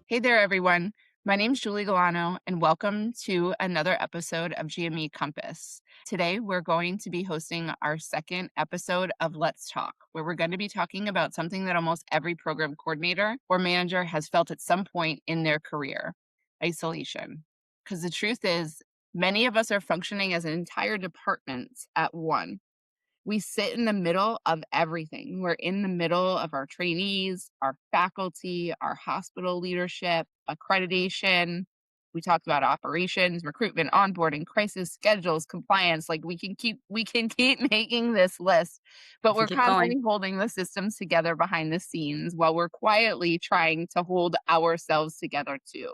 Hey there, everyone. My name's Julie Galano, and welcome to another episode of GME Compass. Today, we're going to be hosting our second episode of Let's Talk, where we're going to be talking about something that almost every program coordinator or manager has felt at some point in their career: isolation. Because the truth is, many of us are functioning as an entire department at one. We sit in the middle of everything. We're in the middle of our trainees, our faculty, our hospital leadership, accreditation. We talked about operations, recruitment, onboarding, crisis schedules, compliance. Like we can keep making this list, but We can we're keep going. constantly holding the systems together behind the scenes while we're quietly trying to hold ourselves together too.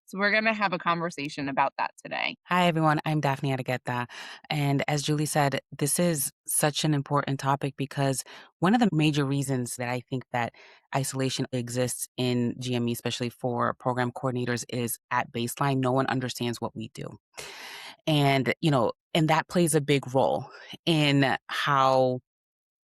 So we're going to have a conversation about that today. Hi, everyone. I'm Daphne Adegeta. And as Julie said, this is such an important topic because one of the major reasons that I think that isolation exists in GME, especially for program coordinators, is at baseline, no one understands what we do. And that plays a big role in how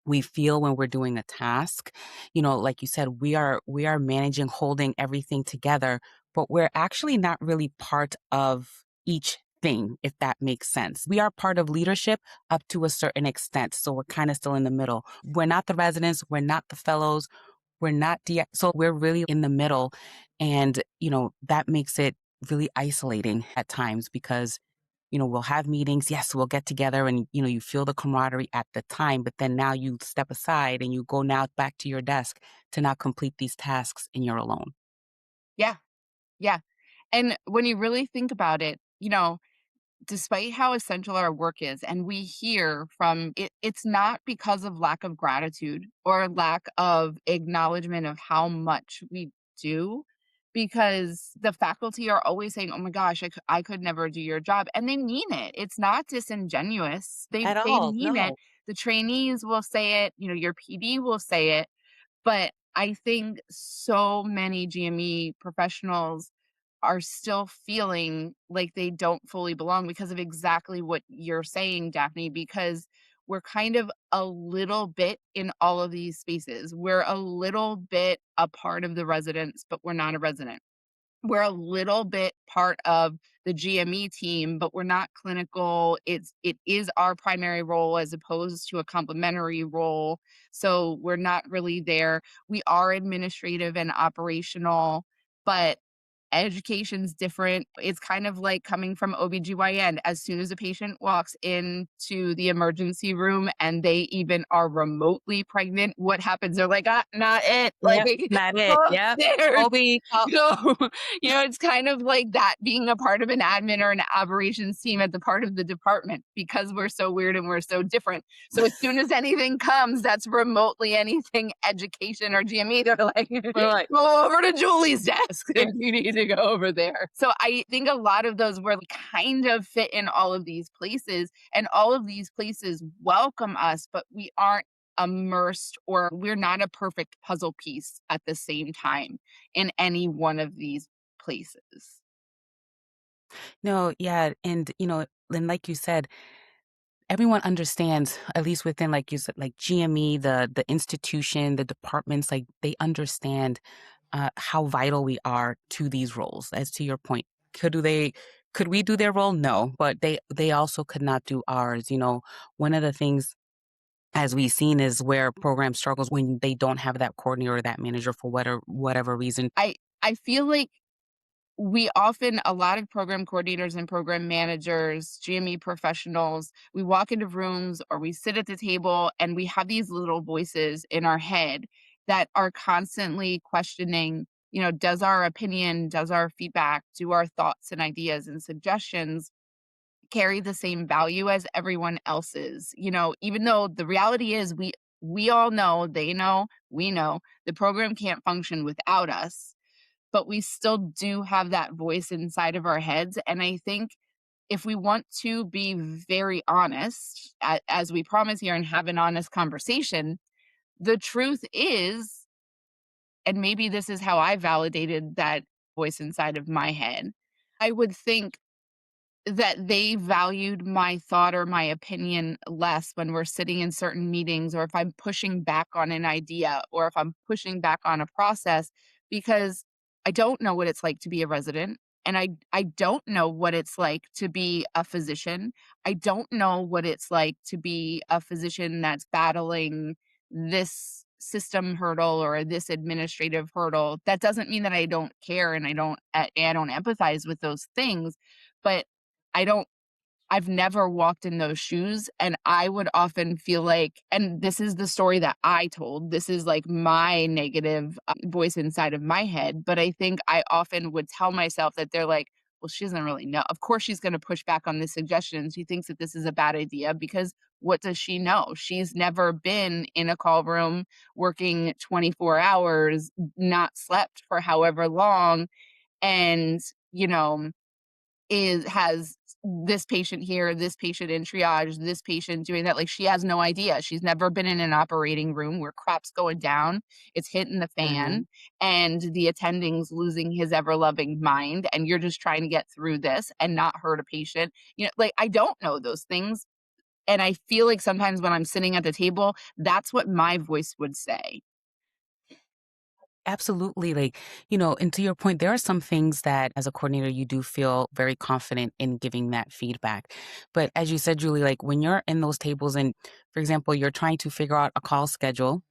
we feel when we're doing a task. Like you said, we are managing, holding everything together, but we're actually not really part of each thing, if that makes sense. We are part of leadership up to a certain extent, so we're kind of still in the middle. We're not the residents, we're not the fellows, we're not so we're really in the middle. And that makes it really isolating at times because we'll have meetings. Yes, we'll get together and, you feel the camaraderie at the time, but then now you step aside and you go now back to your desk to now complete these tasks and you're alone. Yeah, yeah. And when you really think about it, despite how essential our work is, and we hear from it, it's not because of lack of gratitude or lack of acknowledgement of how much we do, because the faculty are always saying, "Oh my gosh, I could never do your job," and they mean it. It's not disingenuous. They At they all. mean it. No. The trainees will say it. Your PD will say it. But I think so many GME professionals are still feeling like they don't fully belong because of exactly what you're saying, Daphne, because we're kind of a little bit in all of these spaces. We're a little bit a part of the residents, but we're not a resident. We're a little bit part of the GME team, but we're not clinical. It is our primary role as opposed to a complementary role. So we're not really there. We are administrative and operational, but education's different. It's kind of like coming from OBGYN. As soon as a patient walks into the emergency room and they even are remotely pregnant, what happens? They're like, ah, not it. Like, Yep. Not go it. Yep. upstairs. Colby. Go. It's kind of like that being a part of an admin or an operations team at the part of the department because we're so weird and we're so different. So as soon as anything comes that's remotely anything education or GME, they're like, We're like, go over to Julie's desk if you need to go over there. So I think a lot of those were kind of fit in all of these places, and all of these places welcome us, but we aren't immersed, or we're not a perfect puzzle piece at the same time in any one of these places. no, yeah. And like you said, everyone understands, at least within, like you said, like GME, the institution, the departments, like they understand how vital we are to these roles. As to your point, could we do their role? No, but they also could not do ours. One of the things as we've seen is where program struggles when they don't have that coordinator or that manager for whatever reason. I feel like a lot of program coordinators and program managers, GME professionals, we walk into rooms or we sit at the table and we have these little voices in our head that are constantly questioning, does our opinion, does our feedback, do our thoughts and ideas and suggestions carry the same value as everyone else's? Even though the reality is we all know, they know, we know the program can't function without us, but we still do have that voice inside of our heads. And I think if we want to be very honest, as we promise here, and have an honest conversation, the truth is, and maybe this is how I validated that voice inside of my head, I would think that they valued my thought or my opinion less when we're sitting in certain meetings, or if I'm pushing back on an idea, or if I'm pushing back on a process, because I don't know what it's like to be a resident, and I don't know what it's like to be a physician. I don't know what it's like to be a physician that's battling this system hurdle or this administrative hurdle. That doesn't mean that I don't care and I don't empathize with those things, but I don't I've never walked in those shoes, and I would often feel like, and this is the story that I told, this is, like, my negative, voice inside of my head, but I think I often would tell myself that they're like, "Well, she doesn't really know. Of course she's gonna push back on this suggestion. She thinks that this is a bad idea because what does she know? She's never been in a call room working 24 hours, not slept for however long, and, you know, has this patient here, this patient in triage, this patient doing that. Like, she has no idea. She's never been in an operating room where crap's going down, it's hitting the Mhm. fan, and the attending's losing his ever loving mind, and you're just trying to get through this and not hurt a patient. Like, I don't know those things. And I feel like sometimes when I'm sitting at the table, that's what my voice would say. Absolutely. Like, and to your point, there are some things that as a coordinator, you do feel very confident in giving that feedback. But as you said, Julie, like when you're in those tables and, for example, you're trying to figure out a call schedule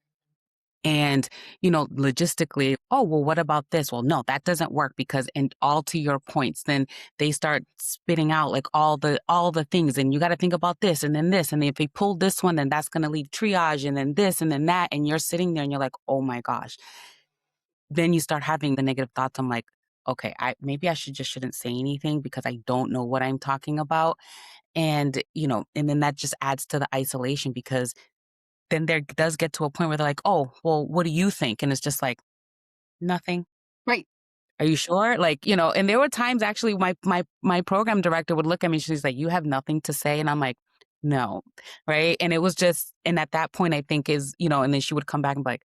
and, logistically, oh, well, what about this? Well, no, that doesn't work because, and all to your points, then they start spitting out like all the things. And you got to think about this and then this. And if they pull this one, then that's going to leave triage and then this and then that. And you're sitting there and you're like, oh my gosh, then you start having the negative thoughts. I'm like, okay, maybe I shouldn't say anything because I don't know what I'm talking about. And, and then that just adds to the isolation because then there does get to a point where they're like, oh, well, what do you think? And it's just like, nothing. Right. Are you sure? Like, and there were times actually my program director would look at me, she's like, you have nothing to say. And I'm like, no. Right. And it was just, and at that point, I think is, and then she would come back and be like,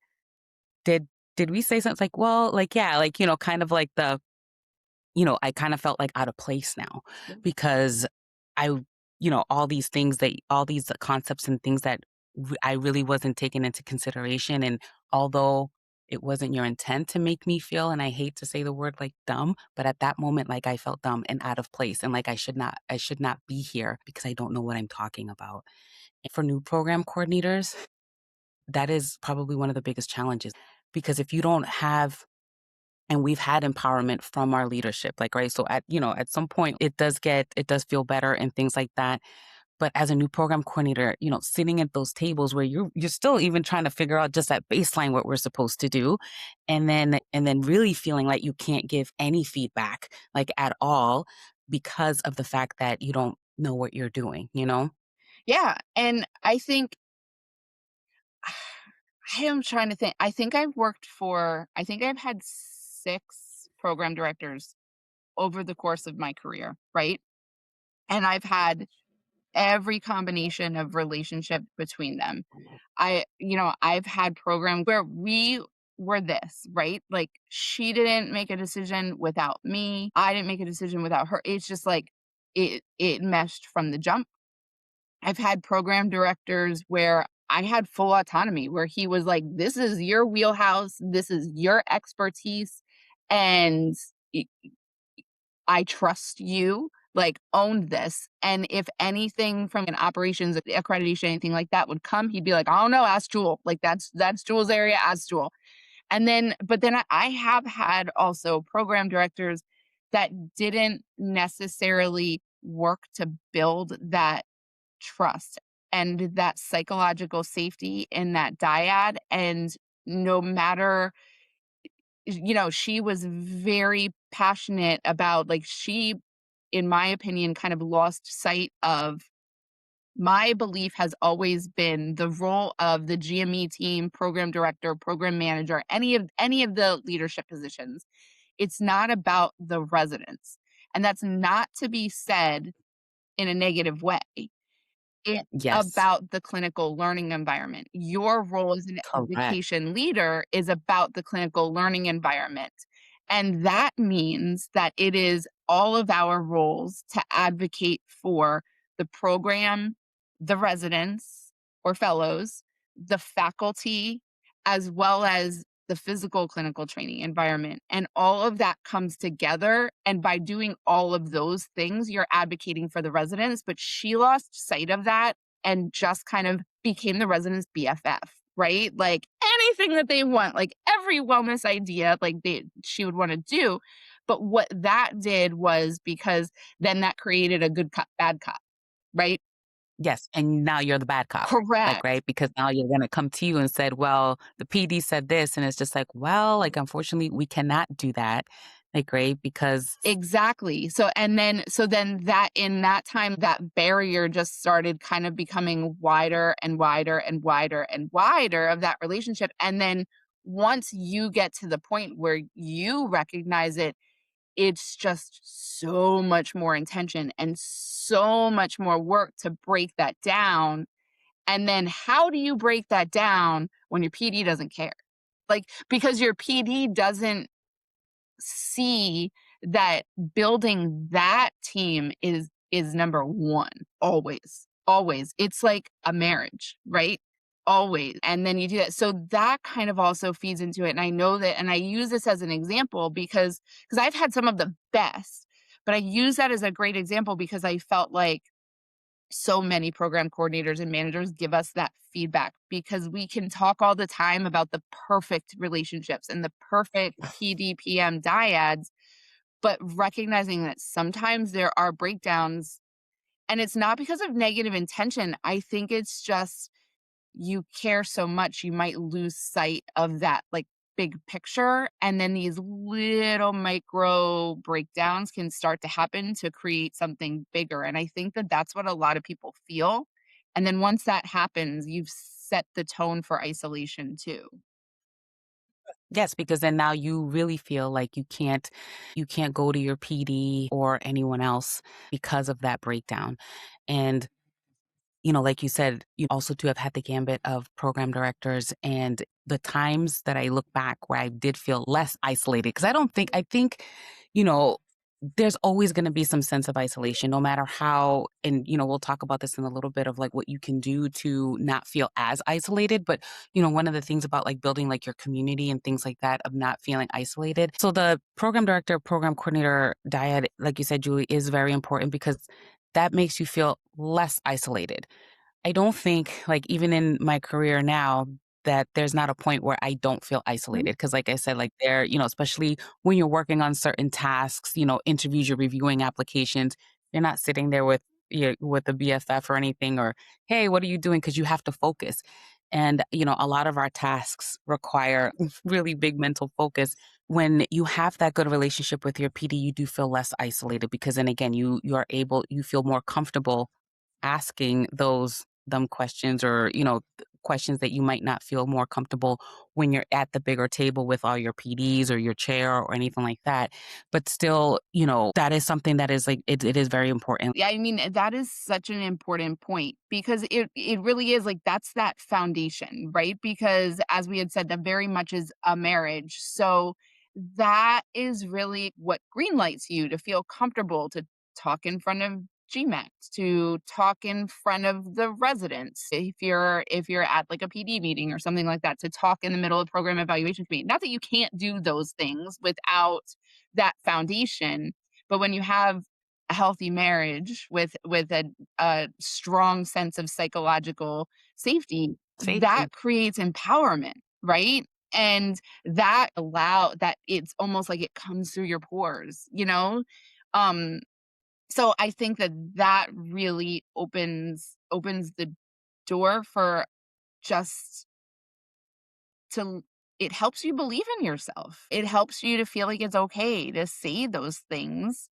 did did we say something? It's like, well, like, yeah, like, kind of like I kind of felt like out of place now because I, all these concepts and things that I really wasn't taking into consideration. And although it wasn't your intent to make me feel, and I hate to say the word like dumb, but at that moment, like I felt dumb and out of place and like I should not be here because I don't know what I'm talking about. And for new program coordinators, that is probably one of the biggest challenges because if you don't have and we've had empowerment from our leadership, like, right, so at some point it does feel better and things like that, but as a new program coordinator, sitting at those tables where you're still even trying to figure out just that baseline what we're supposed to do, and then really feeling like you can't give any feedback like at all because of the fact that you don't know what you're doing. Yeah, and I think I am trying to think. I think I've had 6 program directors over the course of my career, right? And I've had every combination of relationship between them. I've had programs where we were this, right? Like, she didn't make a decision without me. I didn't make a decision without her. It's just like it meshed from the jump. I've had program directors where I had full autonomy, where he was like, "This is your wheelhouse, this is your expertise, and I I trust you, like, own this." And if anything from an operations accreditation, anything like that would come, he'd be like, "I don't know, ask Jewel. Like, that's Jewel's area, ask Jewel." But then I have had also program directors that didn't necessarily work to build that trust and that psychological safety in that dyad. And no matter, she was very passionate about, like, she, in my opinion, kind of lost sight of, my belief has always been the role of the GME team, program director, program manager, any of the leadership positions. It's not about the residents. And that's not to be said in a negative way. It's Yes, about the clinical learning environment. Your role as an correct. education leader is about the clinical learning environment. And that means that it is all of our roles to advocate for the program, the residents or fellows, the faculty, as well as the physical clinical training environment, and all of that comes together, and by doing all of those things, you're advocating for the residents, but she lost sight of that and just kind of became the residents' BFF, right? Like, anything that they want, like, every wellness idea, like, she would wanna do, but what that did was because then that created a good cop, bad cop, right? Yes, and now you're the bad cop, like, Correct. right? Because now you're gonna come to you and said, "Well, the PD said this," and it's just like, "Well, like, unfortunately, we cannot do that." Like, right? Because Exactly. So then that in that time, that barrier just started kind of becoming wider and wider and wider and wider of that relationship. And then once you get to the point where you recognize it, it's just so much more intention and so much more work to break that down. And then how do you break that down when your PD doesn't care? Like, because your PD doesn't see that building that team is number 1, always, always. It's like a marriage, right? Always, and then you do that. So that kind of also feeds into it, and I know that, and I use this as an example because I've had some of the best, but I use that as a great example because I felt like so many program coordinators and managers give us that feedback because we can talk all the time about the perfect relationships and the perfect PDPM dyads, but recognizing that sometimes there are breakdowns, and it's not because of negative intention. I think it's just you care so much, you might lose sight of that, like, big picture, and then these little micro breakdowns can start to happen to create something bigger, and I think that that's what a lot of people feel, and then once that happens, you've set the tone for isolation too. yes, because then now you really feel like you can't go to your PD or anyone else because of that breakdown. And like you said, you also too have had the gambit of program directors and the times that I look back where I did feel less isolated. Cause I think, you know, there's always going to be some sense of isolation, no matter how, and, we'll talk about this in a little bit of like what you can do to not feel as isolated. But, one of the things about like building like your community and things like that of not feeling isolated. So the program director, program coordinator dyad, like you said, Julie, is very important because that makes you feel less isolated. I don't think, like, even in my career now, that there's not a point where I don't feel Mhm. isolated. Because, like I said, like, especially when you're working on certain tasks, interviews, you're reviewing applications, you're not sitting there with a BFF or anything, or, "Hey, what are you doing?" Because you have to focus. And, a lot of our tasks require really big mental focus. When you have that good relationship with your PD, you do feel less isolated because then again, you feel more comfortable asking those dumb questions or, questions that you might not feel more comfortable when you're at the bigger table with all your PDs or your chair or anything like that. But still, that is something that is like it is very important. Yeah, I mean, that is such an important point because it really is like that's that foundation, right? Because as we had said, that very much is a marriage. So that is really what greenlights you to feel comfortable to talk in front of GMAT, to talk in front of the residents if you're at like a PD meeting or something like that, to talk in the middle of program evaluation meeting. Not that you can't do those things without that foundation, but when you have a healthy marriage with a strong sense of psychological safety, Safety. that creates empowerment, right? And that it's almost like it comes through your pores, you know? Um, so I think that that really opens the door for just to it helps you believe in yourself. It helps you to feel like it's okay to say those things.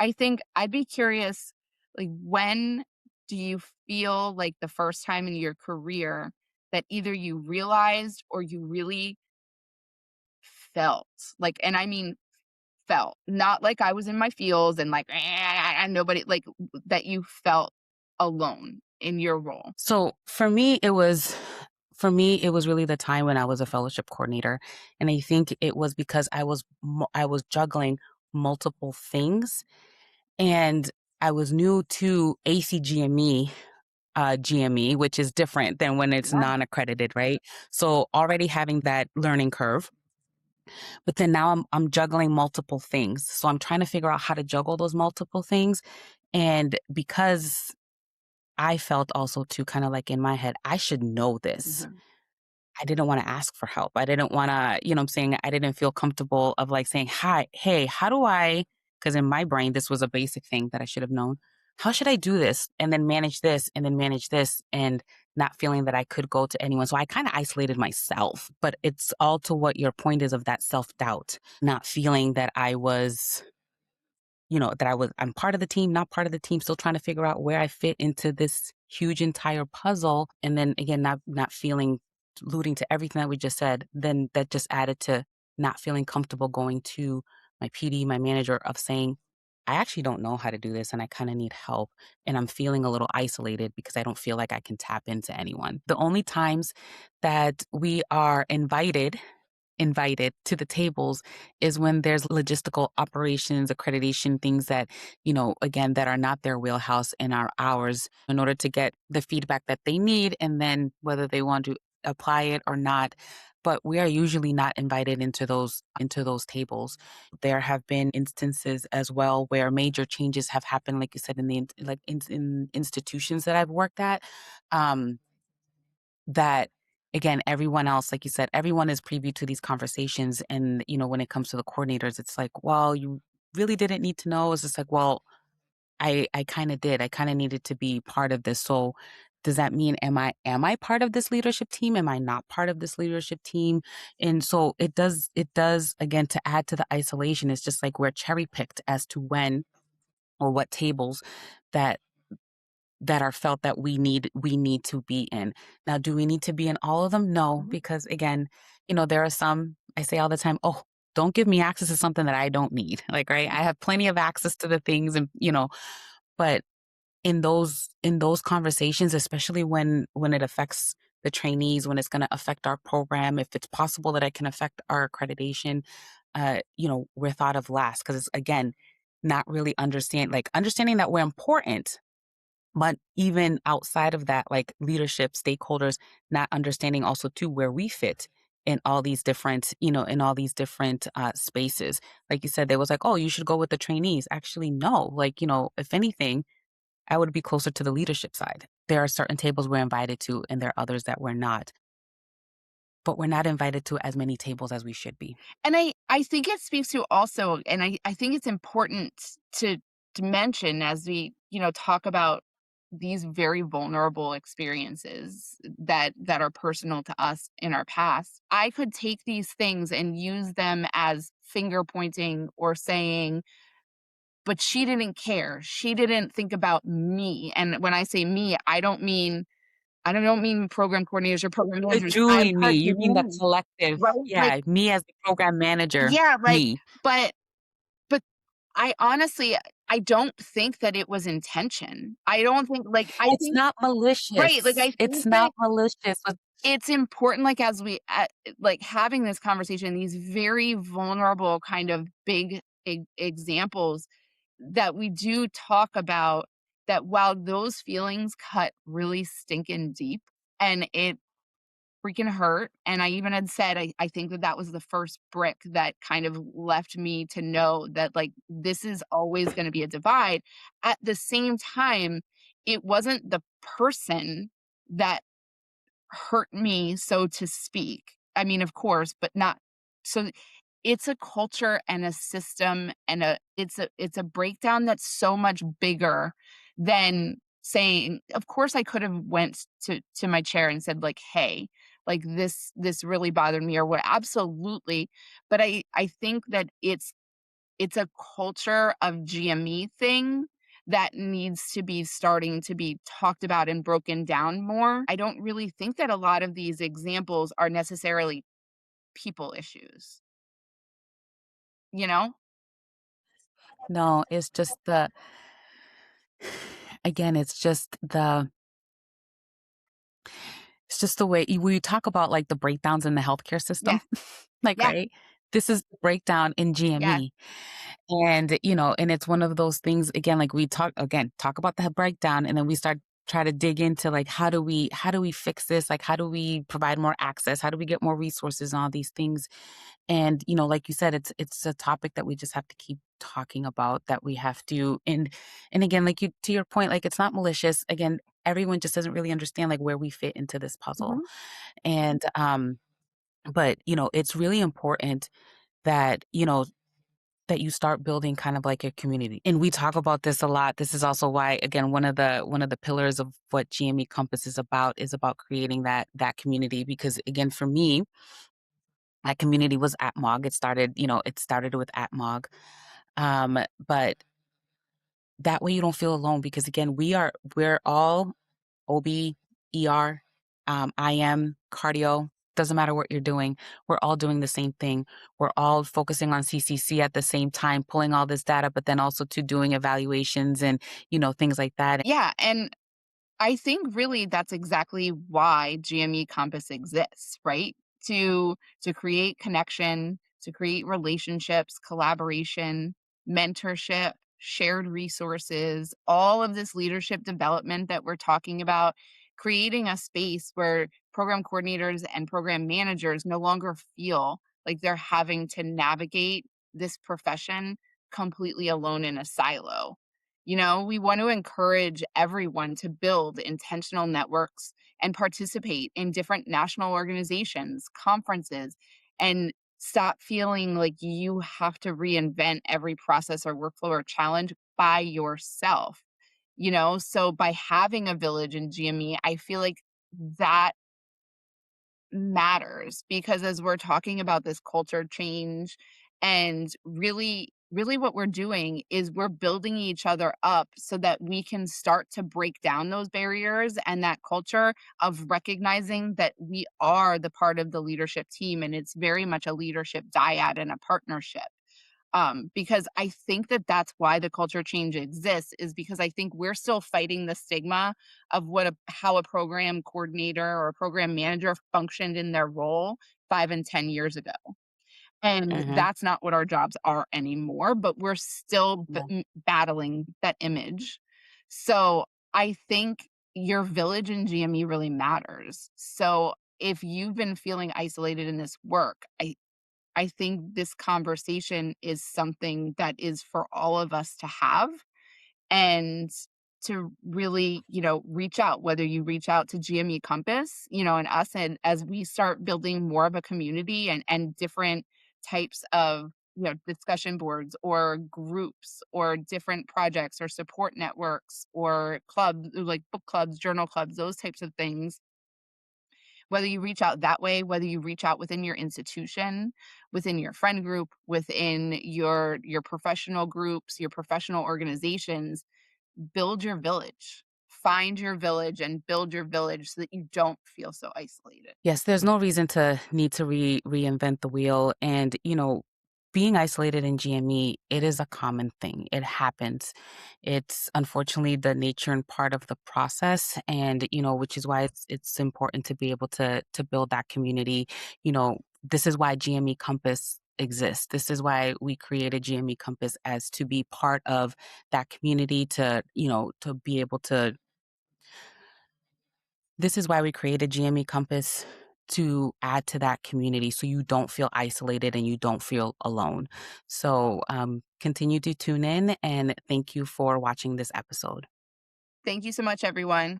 I think I'd be curious, like, when do you feel like the first time in your career that either you realized or you really felt like, and I mean felt, not like I was in my feels and like, and nobody, like, that you felt alone in your role? So for me it was really the time when I was a fellowship coordinator, and I think it was because I was juggling multiple things, and I was new to ACGME GME, which is different than when it's Yeah. non-accredited, right? So already having that learning curve, but then now I'm juggling multiple things. So I'm trying to figure out how to juggle those multiple things. And because I felt also too kind of like in my head, I should know this. Mhm. I didn't wanna ask for help. I didn't wanna, you know what I'm saying? I didn't feel comfortable of, like, saying, "Hi, hey, how do I?" Because in my brain, this was a basic thing that I should have known. "How should I do this? And then manage this, and then manage this," and not feeling that I could go to anyone. So I kinda isolated myself, but it's all to what your point is of that self-doubt, not feeling that I was I'm part of the team, not part of the team, still trying to figure out where I fit into this huge entire puzzle. And then again, not feeling alluding to everything that we just said, then that just added to not feeling comfortable going to my PD, my manager of saying, I actually don't know how to do this and I kind of need help. And I'm feeling a little isolated because I don't feel like I can tap into anyone. The only times that we are invited to the tables is when there's logistical operations, accreditation, things that, again, that are not their wheelhouse and are ours in order to get the feedback that they need and then whether they want to apply it or not. But we are usually not invited into those tables. There have been instances as well where major changes have happened, like you said, in institutions that I've worked at. Um, that again, everyone else, like you said, everyone is privy to these conversations. And, when it comes to the coordinators, it's like, well, you really didn't need to know. It's just like, well, I kind of did. I kind of needed to be part of this. So does that mean am I part of this leadership team? Am I not part of this leadership team? And so it does again to add to the isolation. It's just like we're cherry picked as to when or what tables that that are felt that we need to be in. Now, do we need to be in all of them? No, Mhm. because again, there are some I say all the time, "Oh, don't give me access to something that I don't need." Like, right? I have plenty of access to the things but in those conversations, especially when it affects the trainees, when it's going to affect our program, if it's possible that it can affect our accreditation, we're thought of last because it's again not really understanding that we're important, but even outside of that, like leadership, stakeholders, not understanding also too where we fit in all these different spaces. Like you said, there was like, oh, you should go with the trainees. Actually, no. Like, if anything, I would be closer to the leadership side. There are certain tables we're invited to, and there are others that we're not. But we're not invited to as many tables as we should be. And I think it speaks to also, and I think it's important to mention as we, talk about these very vulnerable experiences that are personal to us in our past. I could take these things and use them as finger pointing or saying, but she didn't care. She didn't think about me. And when I say me, I don't mean program coordinators or program The managers. I'm Julie me, part you mean the me, collective. right? Like, Yeah, me as the program manager, yeah, like, me. but but I honestly I don't think that it was intention. I don't think like, I It's think not right, like, malicious. I It's think that not malicious. it's important, like, as we like, having this conversation, these very vulnerable kind of big examples that we do talk about that while those feelings cut really stinking deep and it freaking hurt, and I even had said I think that that was the first brick that kind of left me to know that, like, this is always gonna be a divide. At the same time, it wasn't the person that hurt me, so to speak. I mean, of course, but not so it's a culture and a system and it's a breakdown that's so much bigger than saying of course I could have went to my chair and said like, "Hey, like this really bothered me," or what absolutely. But I think that it's a culture of GME thing that needs to be starting to be talked about and broken down more. I don't really think that a lot of these examples are necessarily people issues, you know? No, again, it's just the way we talk about, like, the breakdowns in the healthcare Yeah, system, like, yeah, right? This is the breakdown in yeah, GME. And it's one of those things, again, like, talk about the breakdown, and then we start try to dig into like how do we fix this? Like how do we provide more access? How do we get more resources on these things? And like you said, it's a topic that we just have to keep talking about, that we have to and again, like you to your point, like it's not malicious. Again, everyone just doesn't really understand like where we fit into this puzzle. Mhm. And but it's really important that that you start building kind of like a community. And we talk about this a lot. This is also why, again, one of the pillars of what GME Compass is about creating that community. Because again, for me, that community was at Mog. It started with at Mog. But that way you don't feel alone, because again, we're all OB, ER, IM, cardio, doesn't matter what you're doing. We're all doing the same thing. We're all focusing on CCC at the same time, pulling all this data, but then also to doing evaluations and, things like that. Yeah, and I think really that's exactly why GME Compass exists, right? To create connection, to create relationships, collaboration, mentorship, shared resources, all of this leadership development that we're talking about, creating a space where program coordinators and program managers no longer feel like they're having to navigate this profession completely alone in a silo. We want to encourage everyone to build intentional networks and participate in different national organizations, conferences, and stop feeling like you have to reinvent every process or workflow or challenge by yourself. So by having a village in GME, I feel like that matters, because as we're talking about this culture change, and really what we're doing is we're building each other up so that we can start to break down those barriers and that culture of recognizing that we are the part of the leadership team, and it's very much a leadership dyad and a partnership. Because I think that that's why the culture change exists, is because I think we're still fighting the stigma of how a program coordinator or a program manager functioned in their role 5 and 10 years ago. And Hmm. that's not what our jobs are anymore, but we're still Yeah. battling that image. So I think your village in GME really matters. So if you've been feeling isolated in this work, I think this conversation is something that is for all of us to have, and to really, reach out, whether you reach out to GME Compass, and us, and as we start building more of a community and different types of, discussion boards or groups or different projects or support networks or clubs, like book clubs, journal clubs, those types of things. Whether you reach out that way, whether you reach out within your institution, within your friend group, within your professional groups, your professional organizations, build your village. Find your village and build your village so that you don't feel so isolated. Yes, there's no reason to need to reinvent the wheel. And, being isolated in GME, it is a common thing. It happens. It's unfortunately the nature and part of the process. And, which is why it's important to be able to build that community. This is why GME Compass exists. This is why we created GME Compass, as to be part of that community, to be able to this is why we created GME Compass, to add to that community so you don't feel isolated and you don't feel alone. So continue to tune in, and thank you for watching this episode. Thank you so much, everyone.